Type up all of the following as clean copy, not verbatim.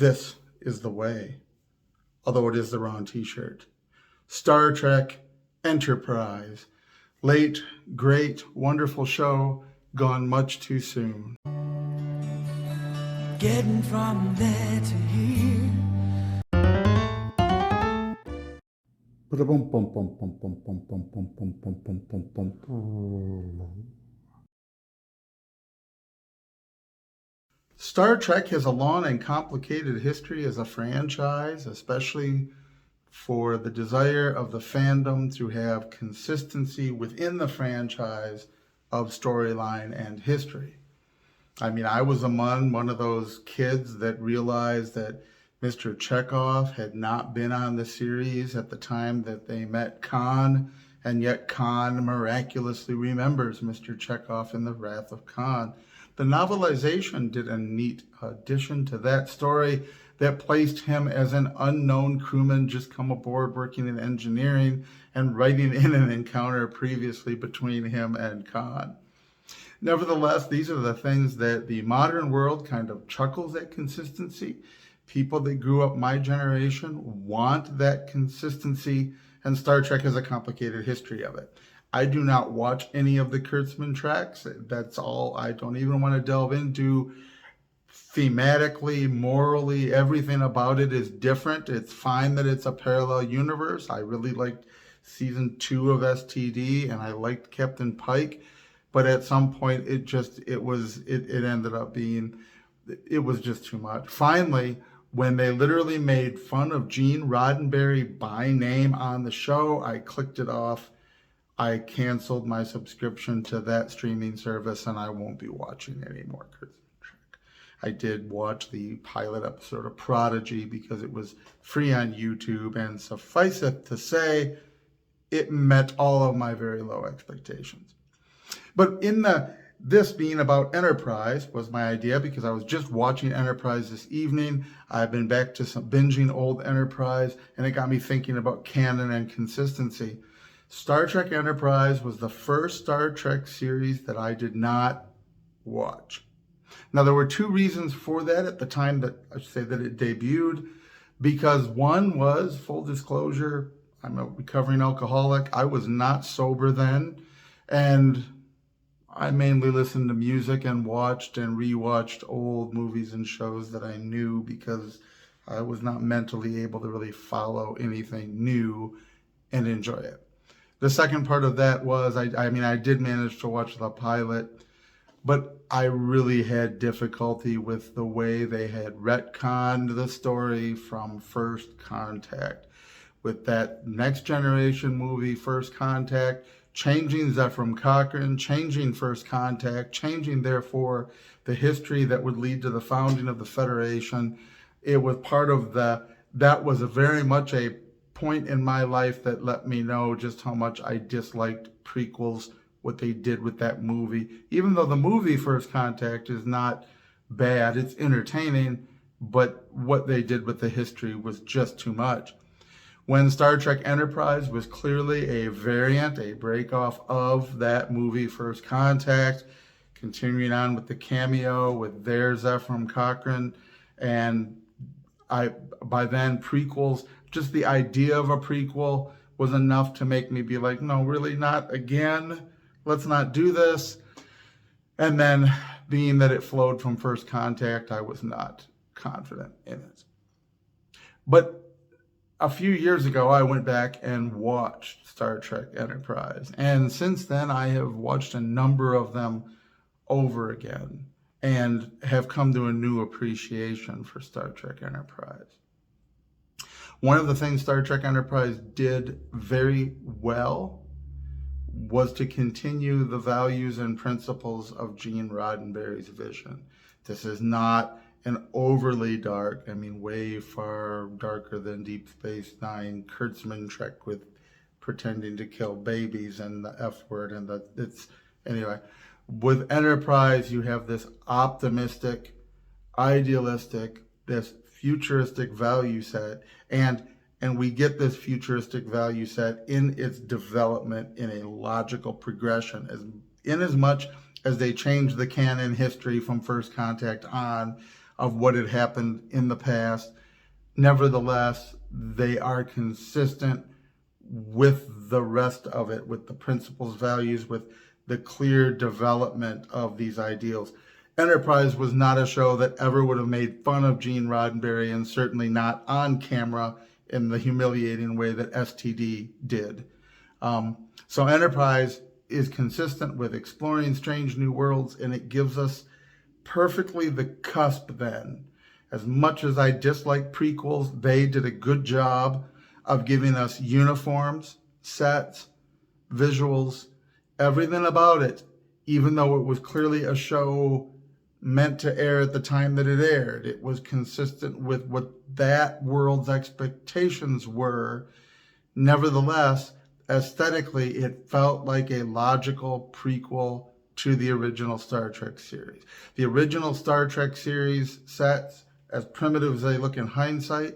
This is the way, although it is the wrong t-shirt. Star Trek Enterprise. Late, great, wonderful show, gone much too soon. Getting from there to here. Star Trek has a long and complicated history as a franchise, especially for the desire of the fandom to have consistency within the franchise of storyline and history. I mean, I was among one of those kids that realized that Mr. Chekhov had not been on the series at the time that they met Khan, and yet Khan miraculously remembers Mr. Chekhov in The Wrath of Khan. The novelization did a neat addition to that story that placed him as an unknown crewman just come aboard working in engineering and writing in an encounter previously between him and Khan. Nevertheless, these are the things that the modern world kind of chuckles at consistency. People that grew up my generation want that consistency, and Star Trek has a complicated history of it. I do not watch any of the Kurtzman tracks. That's all. I don't even want to delve into thematically, morally, everything about it is different. It's fine that it's a parallel universe. I really liked season 2 of STD, and I liked Captain Pike, but at some point it ended up being, it was just too much. Finally, when they literally made fun of Gene Roddenberry by name on the show, I clicked it off. I canceled my subscription to that streaming service, and I won't be watching any more Kurtzman Trek. I did watch the pilot episode of Prodigy because it was free on YouTube, and suffice it to say, it met all of my very low expectations. But this being about Enterprise was my idea because I was just watching Enterprise this evening. I've been back to some binging old Enterprise, and it got me thinking about canon and consistency. Star Trek Enterprise was the first Star Trek series that I did not watch. Now, there were 2 reasons for that at the time that it debuted, because one was, full disclosure, I'm a recovering alcoholic. I was not sober then, and I mainly listened to music and watched and rewatched old movies and shows that I knew because I was not mentally able to really follow anything new and enjoy it. The second part of that was, I did manage to watch the pilot, but I really had difficulty with the way they had retconned the story from First Contact. With that Next Generation movie, First Contact, changing Zefram Cochrane, changing First Contact, changing, therefore, the history that would lead to the founding of the Federation. It was part of that was very much a point in my life that let me know just how much I disliked prequels, what they did with that movie. Even though the movie First Contact is not bad, it's entertaining, but what they did with the history was just too much. When Star Trek Enterprise was clearly a variant, a breakoff of that movie First Contact, continuing on with the cameo with their Zefram Cochrane, and by then prequels, just the idea of a prequel was enough to make me be like, no, really not again. Let's not do this. And then being that it flowed from First Contact, I was not confident in it. But a few years ago, I went back and watched Star Trek Enterprise. And since then, I have watched a number of them over again and have come to a new appreciation for Star Trek Enterprise. One of the things Star Trek Enterprise did very well was to continue the values and principles of Gene Roddenberry's vision. This is not an overly dark, way far darker than Deep Space Nine, Kurtzman Trek with pretending to kill babies and the F word anyway. With Enterprise, you have this optimistic, idealistic, this futuristic value set, and we get this futuristic value set in its development in a logical progression, in as much as they change the canon history from First Contact on. of what had happened in the past. Nevertheless, they are consistent with the rest of it, with the principles, values, with the clear development of these ideals. Enterprise was not a show that ever would have made fun of Gene Roddenberry, and certainly not on camera in the humiliating way that STD did. So Enterprise is consistent with exploring strange new worlds, and it gives us perfectly the cusp then. As much as I dislike prequels, they did a good job of giving us uniforms, sets, visuals, everything about it, even though it was clearly a show meant to air at the time that it aired. It was consistent with what that world's expectations were. Nevertheless, aesthetically, it felt like a logical prequel to the original Star Trek series. The original Star Trek series sets, as primitive as they look in hindsight,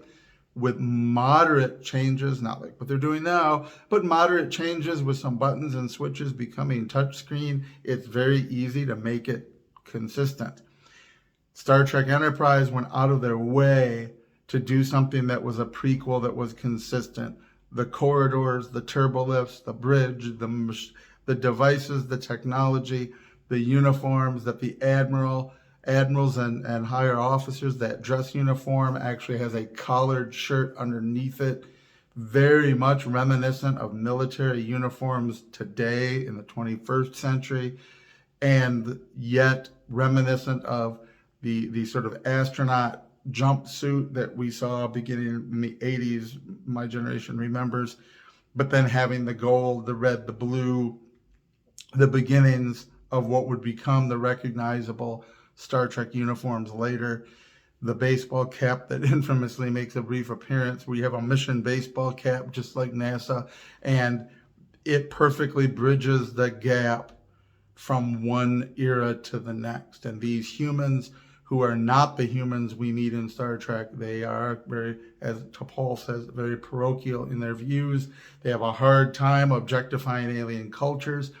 with moderate changes, not like what they're doing now, but moderate changes with some buttons and switches becoming touchscreen, it's very easy to make it consistent. Star Trek Enterprise went out of their way to do something that was a prequel that was consistent. The corridors, the turbolifts, the bridge, the devices, the technology, the uniforms that the admirals and higher officers, that dress uniform actually has a collared shirt underneath it, very much reminiscent of military uniforms today in the 21st century, and yet reminiscent of the sort of astronaut jumpsuit that we saw beginning in the 80s, my generation remembers, but then having the gold, the red, the blue, the beginnings of what would become the recognizable Star Trek uniforms later. The baseball cap that infamously makes a brief appearance. We have a mission baseball cap, just like NASA, and it perfectly bridges the gap from one era to the next. And these humans who are not the humans we meet in Star Trek, they are very, as T'Pol says, very parochial in their views. They have a hard time objectifying alien cultures.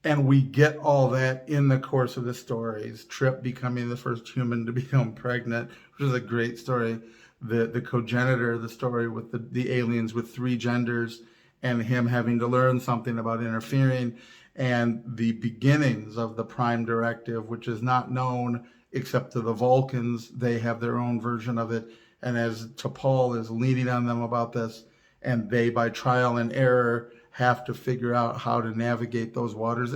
And we get all that in the course of the stories. Trip becoming the first human to become pregnant, which is a great story. The cogenitor, the story with the aliens with 3 genders, and him having to learn something about interfering, and the beginnings of the Prime Directive, which is not known except to the Vulcans. They have their own version of it. And as T'Pol is leaning on them about this, and they, by trial and error, have to figure out how to navigate those waters.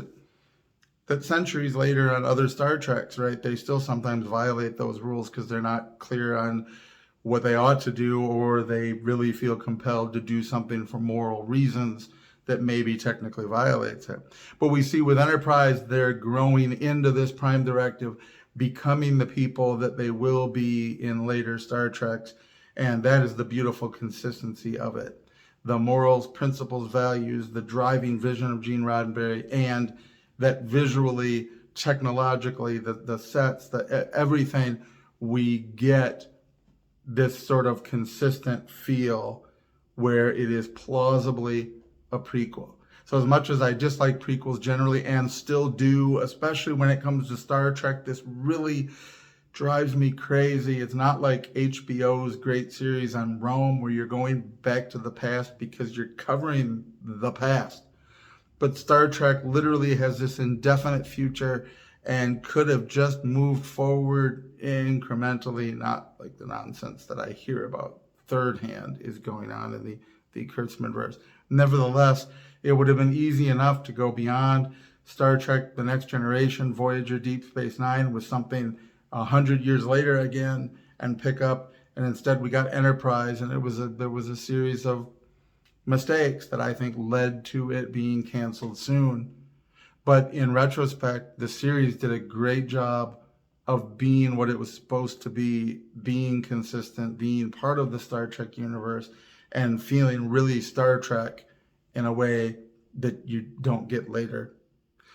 That centuries later on other Star Treks, right, they still sometimes violate those rules because they're not clear on what they ought to do, or they really feel compelled to do something for moral reasons that maybe technically violates it. But we see with Enterprise, they're growing into this Prime Directive, becoming the people that they will be in later Star Treks, and that is the beautiful consistency of it. The morals, principles, values, the driving vision of Gene Roddenberry, and that visually, technologically, the sets, everything, we get this sort of consistent feel where it is plausibly a prequel. So as much as I dislike prequels generally, and still do, especially when it comes to Star Trek, this really drives me crazy. It's not like HBO's great series on Rome where you're going back to the past because you're covering the past. But Star Trek literally has this indefinite future and could have just moved forward incrementally, not like the nonsense that I hear about third hand is going on in the Kurtzman-verse. Nevertheless, it would have been easy enough to go beyond Star Trek, The Next Generation, Voyager, Deep Space Nine with something 100 years later again and pick up, and instead we got Enterprise, and there was a series of mistakes that I think led to it being canceled soon. But in retrospect, the series did a great job of being what it was supposed to be, being consistent, being part of the Star Trek universe, and feeling really Star Trek in a way that you don't get later.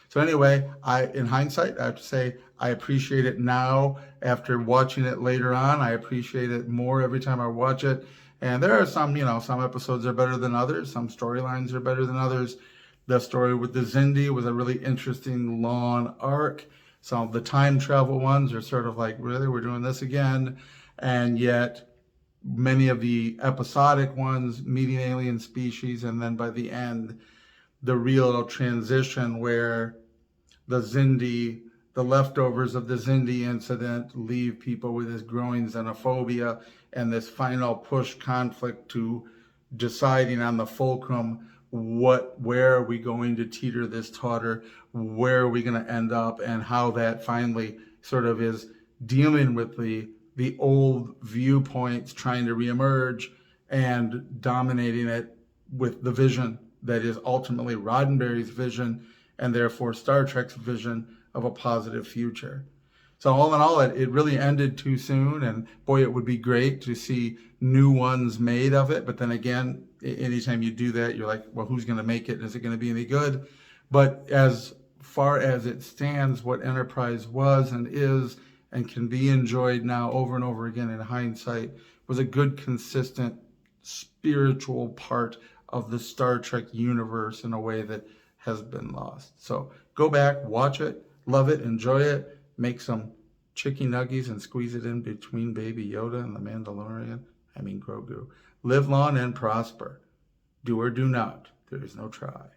So anyway, in hindsight, I have to say I appreciate it now. After watching it later on, I appreciate it more every time I watch it. And there are some episodes are better than others. Some storylines are better than others. The story with the Xindi was a really interesting long arc. So the time travel ones are sort of like, really, we're doing this again? And yet many of the episodic ones, meeting alien species, and then by the end, the real transition where the Xindi, the leftovers of the Xindi incident leave people with this growing xenophobia and this final push conflict to deciding on the fulcrum, where are we going to teeter this totter, where are we going to end up, and how that finally sort of is dealing with the old viewpoints trying to reemerge and dominating it with the vision that is ultimately Roddenberry's vision and therefore Star Trek's vision of a positive future. So all in all, it really ended too soon, and boy, it would be great to see new ones made of it. But then again, anytime you do that, you're like, well, who's going to make it? Is it going to be any good? But as far as it stands, what Enterprise was and is and can be enjoyed now over and over again in hindsight was a good, consistent, spiritual part of the Star Trek universe in a way that has been lost. So go back, watch it, love it, enjoy it, make some chicken nuggies and squeeze it in between Baby Yoda and the Mandalorian. I mean Grogu. Live long and prosper. Do or do not. There is no try.